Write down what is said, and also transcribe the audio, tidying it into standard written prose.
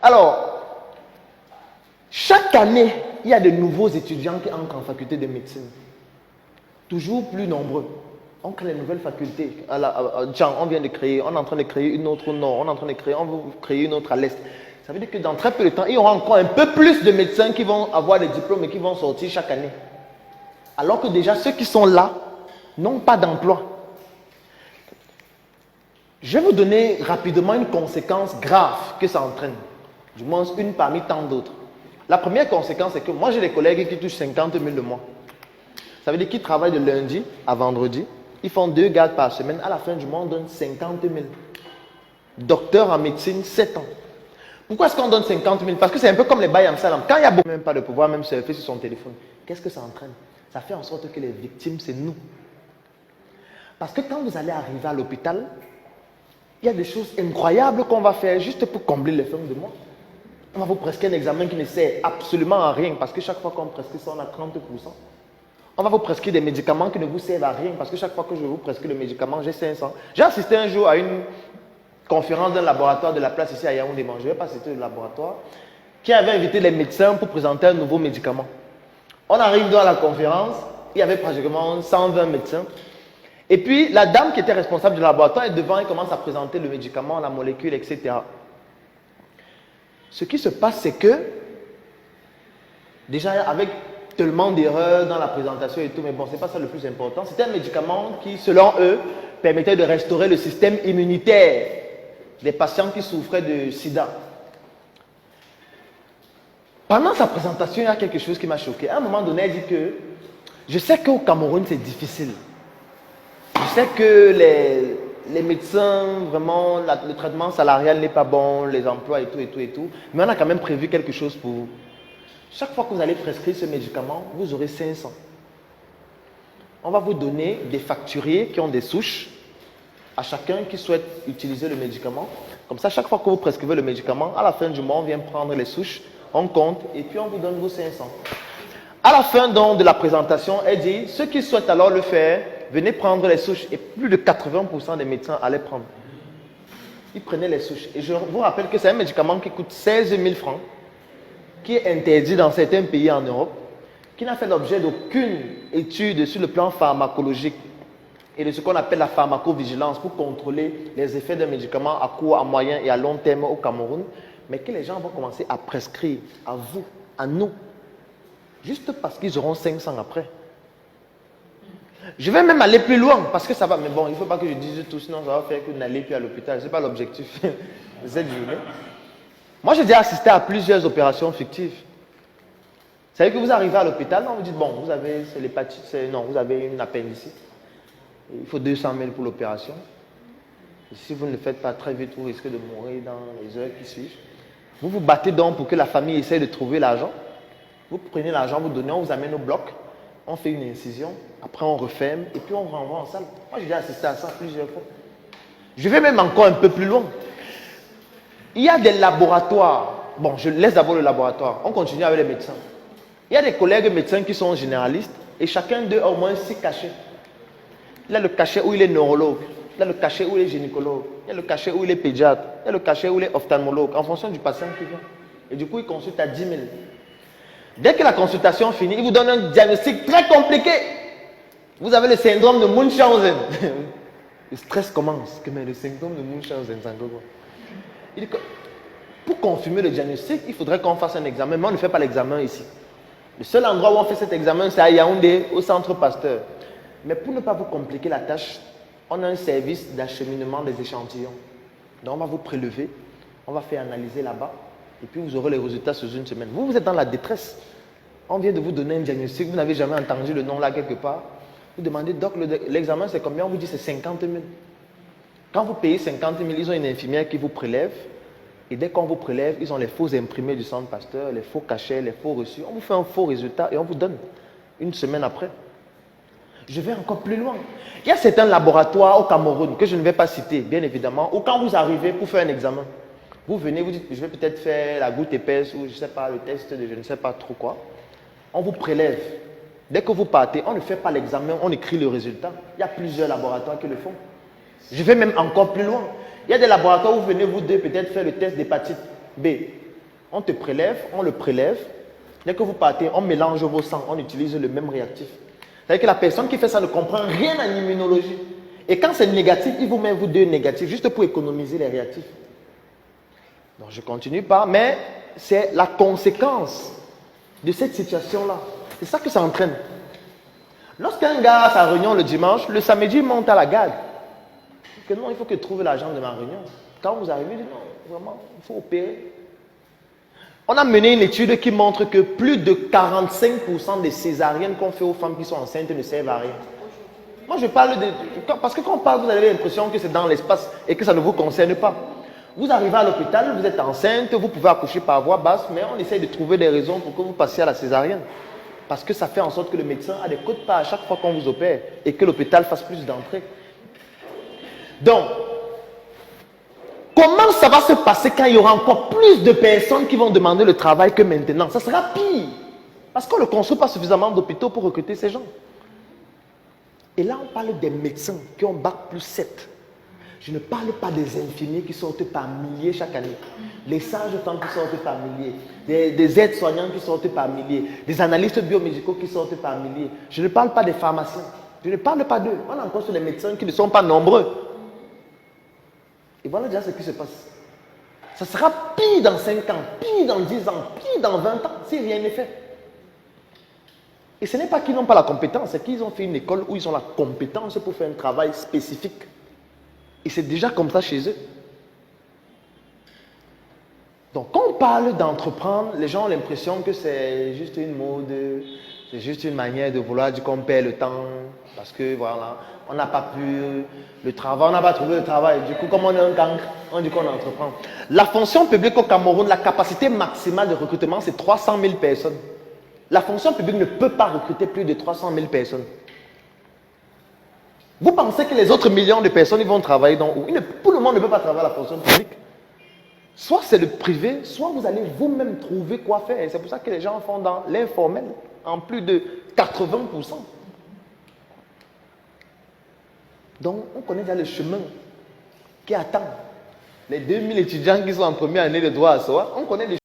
Alors, chaque année, il y a de nouveaux étudiants qui entrent en faculté de médecine. Toujours plus nombreux. On crée les nouvelles facultés. On vient de créer, on est en train de créer une autre au nord, on est en train de créer, on veut créer une autre à l'est. Ça veut dire que dans très peu de temps, il y aura encore un peu plus de médecins qui vont avoir des diplômes et qui vont sortir chaque année. Alors que déjà, ceux qui sont là n'ont pas d'emploi. Je vais vous donner rapidement une conséquence grave que ça entraîne. Du moins, une parmi tant d'autres. La première conséquence, c'est que moi, j'ai des collègues qui touchent 50 000 le mois. Ça veut dire qu'ils travaillent de lundi à vendredi. Ils font 2 gardes par semaine. À la fin du mois, on donne 50 000. Docteur en médecine, 7 ans. Pourquoi est-ce qu'on donne 50 000? Parce que c'est un peu comme les bails en salam. Quand il n'y a même pas de pouvoir même surfer sur son téléphone, qu'est-ce que ça entraîne? Ça fait en sorte que les victimes, c'est nous. Parce que quand vous allez arriver à l'hôpital, il y a des choses incroyables qu'on va faire juste pour combler les fins de mois. On va vous prescrire un examen qui ne sert absolument à rien parce que chaque fois qu'on prescrit ça, on a 30%. On va vous prescrire des médicaments qui ne vous servent à rien parce que chaque fois que je vous prescris le médicament, j'ai 500. J'ai assisté un jour à une conférence d'un laboratoire de la place ici à Yaoundé, je ne vais pas citer le laboratoire, qui avait invité les médecins pour présenter un nouveau médicament. On arrive dans la conférence, il y avait pratiquement 120 médecins. Et puis, la dame qui était responsable du laboratoire est devant et commence à présenter le médicament, la molécule, etc. Ce qui se passe, c'est que, déjà avec tellement d'erreurs dans la présentation et tout, mais bon, ce n'est pas ça le plus important. C'était un médicament qui, selon eux, permettait de restaurer le système immunitaire des patients qui souffraient de sida. Pendant sa présentation, il y a quelque chose qui m'a choqué. À un moment donné, elle dit que je sais qu'au Cameroun, c'est difficile. Je sais que les médecins, vraiment, le traitement salarial n'est pas bon, les emplois et tout. Mais on a quand même prévu quelque chose pour vous. Chaque fois que vous allez prescrire ce médicament, vous aurez 500. On va vous donner des facturiers qui ont des souches à chacun qui souhaite utiliser le médicament. Comme ça, chaque fois que vous prescrivez le médicament, à la fin du mois, on vient prendre les souches, on compte et puis on vous donne vos 500. À la fin donc de la présentation, elle dit, ceux qui souhaitent alors le faire, venez prendre les souches. Et plus de 80% des médecins allaient prendre. Ils prenaient les souches. Et je vous rappelle que c'est un médicament qui coûte 16 000 francs, qui est interdit dans certains pays en Europe, qui n'a fait l'objet d'aucune étude sur le plan pharmacologique et de ce qu'on appelle la pharmacovigilance pour contrôler les effets d'un médicament à court, à moyen et à long terme au Cameroun, mais que les gens vont commencer à prescrire à vous, à nous, juste parce qu'ils auront 500 après. Je vais même aller plus loin parce que ça va, mais bon, il ne faut pas que je dise tout, sinon ça va faire que vous n'allez plus à l'hôpital. Ce n'est pas l'objectif de cette journée. Moi, j'ai déjà assisté à plusieurs opérations fictives. Vous savez que vous arrivez à l'hôpital, on vous dit, bon, vous avez l'hépatite, non, vous avez une appendicite. Il faut 200 000 pour l'opération. Si vous ne le faites pas très vite, vous risquez de mourir dans les heures qui suivent. Vous vous battez donc pour que la famille essaye de trouver l'argent. Vous prenez l'argent, vous donnez, on vous amène au bloc, on fait une incision, après on referme et puis on vous renvoie en salle. Moi, j'ai déjà assisté à ça plusieurs fois. Je vais même encore un peu plus loin. Il y a des laboratoires. Bon, je laisse d'abord le laboratoire. On continue avec les médecins. Il y a des collègues médecins qui sont généralistes et chacun d'eux a au moins 6 cachets. Il y a le cachet où il est neurologue, il y a le cachet où il est gynécologue, il y a le cachet où il est pédiatre, il y a le cachet où il est ophtalmologue, en fonction du patient qui vient. Et du coup, il consulte à 10 000. Dès que la consultation finit, il vous donne un diagnostic très compliqué. Vous avez le syndrome de Munchausen. Le stress commence. Mais le syndrome de Munchausen, c'est quoi? Il dit que pour confirmer le diagnostic, il faudrait qu'on fasse un examen, mais on ne fait pas l'examen ici. Le seul endroit où on fait cet examen, c'est à Yaoundé, au centre Pasteur. Mais pour ne pas vous compliquer la tâche, on a un service d'acheminement des échantillons. Donc on va vous prélever, on va faire analyser là-bas, et puis vous aurez les résultats sous une semaine. Vous êtes dans la détresse. On vient de vous donner un diagnostic, vous n'avez jamais entendu le nom là quelque part. Vous demandez, doc, l'examen c'est combien? On vous dit c'est 50 000. Quand vous payez 50 000, ils ont une infirmière qui vous prélève. Et dès qu'on vous prélève, ils ont les faux imprimés du centre Pasteur, les faux cachets, les faux reçus. On vous fait un faux résultat et on vous donne une semaine après. Je vais encore plus loin. Il y a certains laboratoires au Cameroun que je ne vais pas citer, bien évidemment, où quand vous arrivez pour faire un examen, vous venez, vous dites, je vais peut-être faire la goutte épaisse ou je ne sais pas, le test de je ne sais pas trop quoi. On vous prélève. Dès que vous partez, on ne fait pas l'examen, on écrit le résultat. Il y a plusieurs laboratoires qui le font. Je vais même encore plus loin. Il y a des laboratoires où vous venez, vous deux, peut-être faire le test d'hépatite B. On te prélève, on le prélève. Dès que vous partez, on mélange vos sangs, on utilise le même réactif. C'est-à-dire que la personne qui fait ça ne comprend rien à l'immunologie. Et quand c'est négatif, il vous met vous deux négatifs, juste pour économiser les réactifs. Donc je continue pas, mais c'est la conséquence de cette situation-là. C'est ça que ça entraîne. Lorsqu'un gars a sa réunion le dimanche, le samedi, il monte à la gare. Que non, il faut que je trouve l'argent de ma réunion. Quand vous arrivez, il dit non, vraiment, il faut opérer. On a mené une étude qui montre que plus de 45% des césariennes qu'on fait aux femmes qui sont enceintes ne servent à rien. Moi, je parle de... Parce que quand on parle, vous avez l'impression que c'est dans l'espace et que ça ne vous concerne pas. Vous arrivez à l'hôpital, vous êtes enceinte, vous pouvez accoucher par voie basse, mais on essaye de trouver des raisons pour que vous passiez à la césarienne. Parce que ça fait en sorte que le médecin a des codes pas à chaque fois qu'on vous opère et que l'hôpital fasse plus d'entrées. Donc, comment ça va se passer quand il y aura encore plus de personnes qui vont demander le travail que maintenant? Ça sera pire. Parce qu'on ne construit pas suffisamment d'hôpitaux pour recruter ces gens. Et là, on parle des médecins qui ont bac plus 7. Je ne parle pas des infirmiers qui sortent par milliers chaque année. Les sages-femmes qui sortent par milliers. Des aides-soignants qui sortent par milliers. Des analystes biomédicaux qui sortent par milliers. Je ne parle pas des pharmaciens. Je ne parle pas d'eux. On a encore sur les médecins qui ne sont pas nombreux. Et voilà déjà ce qui se passe. Ça sera pire dans 5 ans, pire dans 10 ans, pire dans 20 ans, si rien n'est fait. Et ce n'est pas qu'ils n'ont pas la compétence, c'est qu'ils ont fait une école où ils ont la compétence pour faire un travail spécifique. Et c'est déjà comme ça chez eux. Donc, quand on parle d'entreprendre, les gens ont l'impression que c'est juste une mode, c'est juste une manière de vouloir dire qu'on perd le temps, parce que voilà, on n'a pas pu le travail, on n'a pas trouvé le travail. Du coup, comme on est un cancre, on dit qu'on entreprend. La fonction publique au Cameroun, la capacité maximale de recrutement, c'est 300 000 personnes. La fonction publique ne peut pas recruter plus de 300 000 personnes. Vous pensez que les autres millions de personnes, ils vont travailler dans où? Tout le monde ne peut pas travailler à la fonction publique. Soit c'est le privé, soit vous allez vous-même trouver quoi faire. Et c'est pour ça que les gens font dans l'informel, en plus de 80%. Donc, on connaît déjà le chemin qui attend. Les 2000 étudiants qui sont en première année de droit à soi, on connaît le